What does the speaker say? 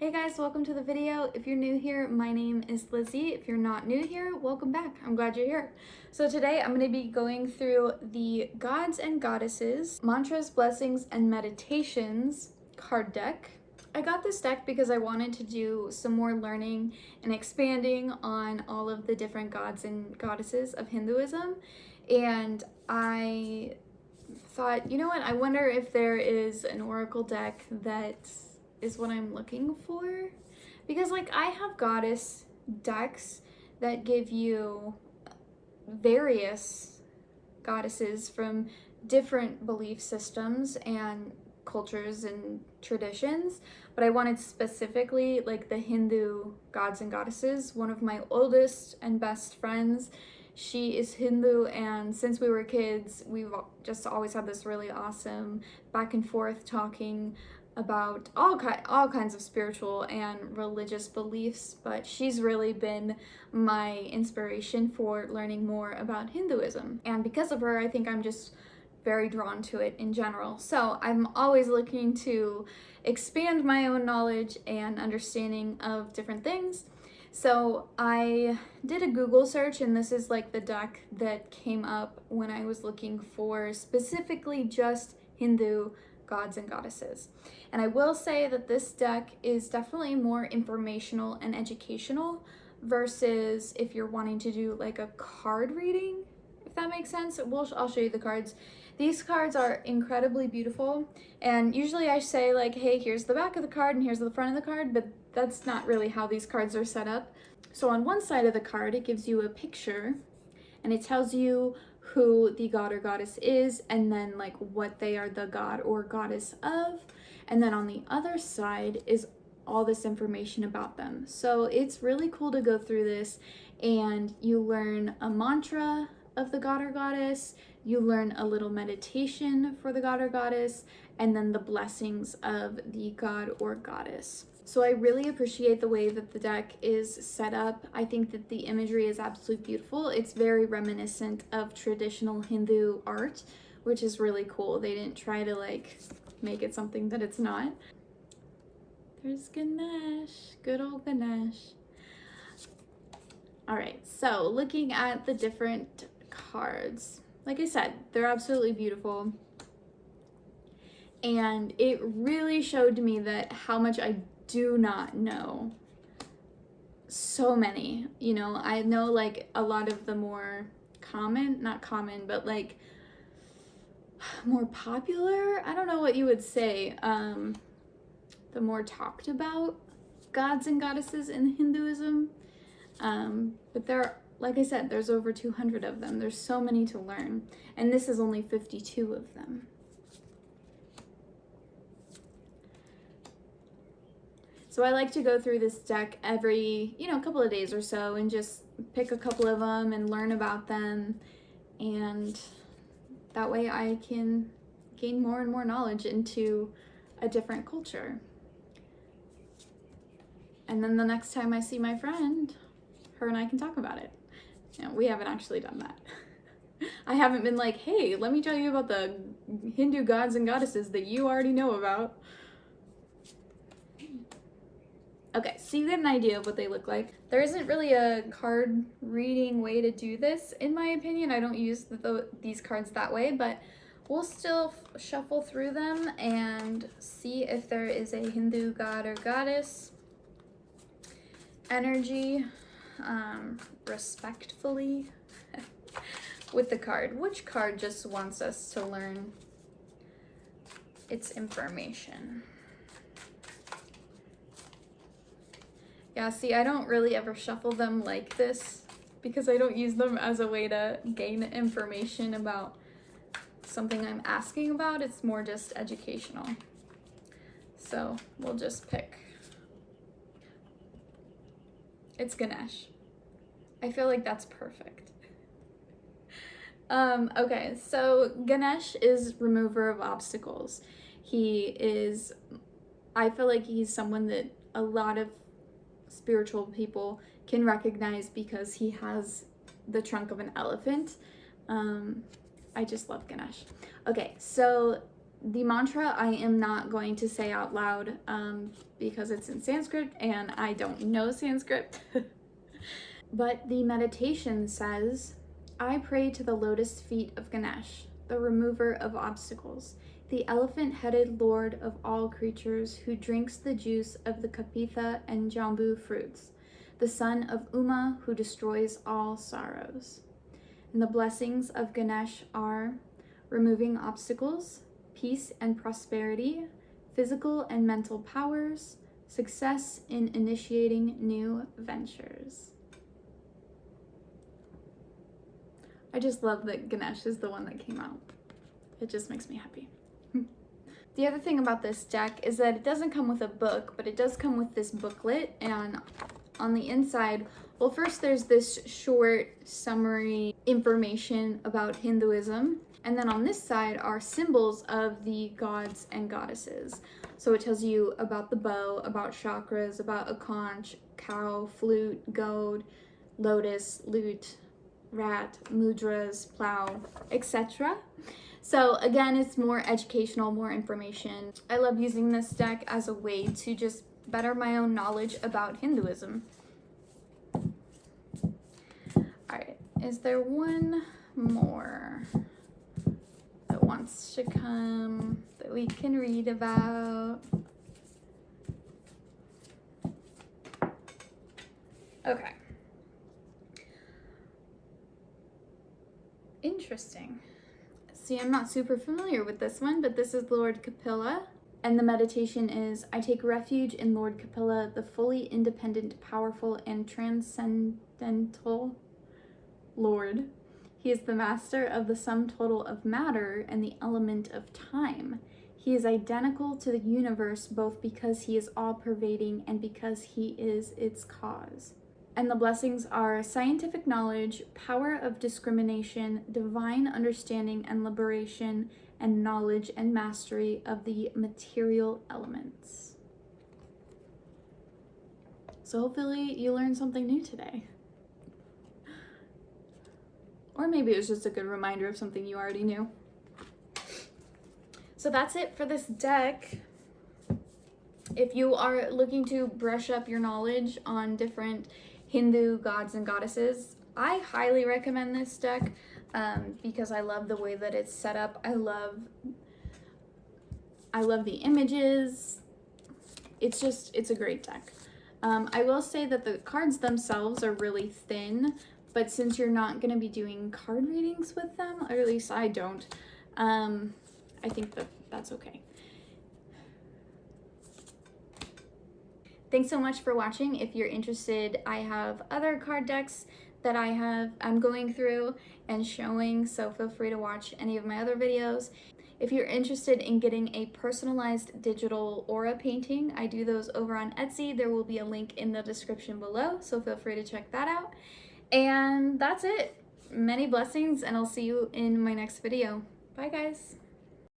Hey guys, welcome to the video. If you're new here, my name is Lizzie. If you're not new here, welcome back. I'm glad you're here. So today I'm going to be going through the Gods and Goddesses, Mantras, Blessings, and Meditations card deck. I got this deck because I wanted to do some more learning and expanding on all of the different gods and goddesses of Hinduism. And I thought, you know what, I wonder if there is an oracle deck that is what I'm looking for, because like I have goddess decks that give you various goddesses from different belief systems and cultures and traditions, but I wanted specifically like the Hindu gods and goddesses. One of my oldest and best friends, she is Hindu, and since we were kids, we've just always had this really awesome back and forth talking about all kinds of spiritual and religious beliefs, but she's really been my inspiration for learning more about Hinduism. And because of her, I think I'm just very drawn to it in general. So I'm always looking to expand my own knowledge and understanding of different things. So I did a Google search, and this is like the deck that came up when I was looking for specifically just Hindu gods and goddesses. And I will say that this deck is definitely more informational and educational versus if you're wanting to do like a card reading, if that makes sense. I'll show you the cards. These cards are incredibly beautiful, and usually I say like, hey, here's the back of the card and here's the front of the card, but that's not really how these cards are set up. So on one side of the card, it gives you a picture and it tells you who the god or goddess is, and then like what they are the god or goddess of. And then on the other side is all this information about them. So it's really cool to go through this, and you learn a mantra of the god or goddess, you learn a little meditation for the god or goddess, and then the blessings of the god or goddess. So I really appreciate the way that the deck is set up. I think that the imagery is absolutely beautiful. It's very reminiscent of traditional Hindu art, which is really cool. They didn't try to like make it something that it's not. There's Ganesh, good old Ganesh. All right, so looking at the different cards, like I said, they're absolutely beautiful. And it really showed me that how much I do not know. So many, you know, I know like a lot of the more not common, but like more popular, I don't know what you would say, the more talked about gods and goddesses in Hinduism. But there, like I said, there's over 200 of them. There's so many to learn, and this is only 52 of them. So I like to go through this deck every, couple of days or so and just pick a couple of them and learn about them. And that way I can gain more and more knowledge into a different culture. And then the next time I see my friend, her and I can talk about it. We haven't actually done that. I haven't been like, hey, let me tell you about the Hindu gods and goddesses that you already know about. Okay, so you get an idea of what they look like. There isn't really a card reading way to do this, in my opinion. I don't use these cards that way, but we'll still shuffle through them and see if there is a Hindu god or goddess energy respectfully with the card. Which card just wants us to learn its information? Yeah, see, I don't really ever shuffle them like this because I don't use them as a way to gain information about something I'm asking about. It's more just educational. So we'll just pick. It's Ganesh. I feel like that's perfect. Okay, so Ganesh is remover of obstacles. I feel like he's someone that a lot of spiritual people can recognize because he has the trunk of an elephant. I just love Ganesh. Okay, so The mantra I am not going to say out loud because it's in Sanskrit and I don't know Sanskrit. But the meditation says, I pray to the lotus feet of Ganesh, the remover of obstacles, the elephant-headed lord of all creatures who drinks the juice of the kapitha and jambu fruits, the son of Uma who destroys all sorrows. And the blessings of Ganesh are removing obstacles, peace and prosperity, physical and mental powers, success in initiating new ventures. I just love that Ganesh is the one that came out. It just makes me happy. The other thing about this deck is that it doesn't come with a book, but it does come with this booklet, and on the inside, well, first there's this short summary information about Hinduism, and then on this side are symbols of the gods and goddesses. So it tells you about the bow, about chakras, about a conch, cow, flute, goad, lotus, lute, rat, mudras, plow, etc. So again, it's more educational, more information. I love using this deck as a way to just better my own knowledge about Hinduism. Alright, is there one more that wants to come that we can read about? Okay. Interesting. See, I'm not super familiar with this one, but this is Lord Kapila. And the meditation is, I take refuge in Lord Kapila, the fully independent, powerful, and transcendental Lord. He is the master of the sum total of matter and the element of time. He is identical to the universe both because he is all-pervading and because he is its cause. And the blessings are scientific knowledge, power of discrimination, divine understanding and liberation, and knowledge and mastery of the material elements. So hopefully you learned something new today. Or maybe it was just a good reminder of something you already knew. So that's it for this deck. If you are looking to brush up your knowledge on different Hindu gods and goddesses, I highly recommend this deck because I love the way that it's set up. I love the images. It's a great deck. I will say that the cards themselves are really thin, but since you're not going to be doing card readings with them, or at least I don't, I think that's okay. Thanks so much for watching. If you're interested, I have other card decks that I'm going through and showing, so feel free to watch any of my other videos. If you're interested in getting a personalized digital aura painting, I do those over on Etsy. There will be a link in the description below, so feel free to check that out. And that's it. Many blessings, and I'll see you in my next video. Bye, guys.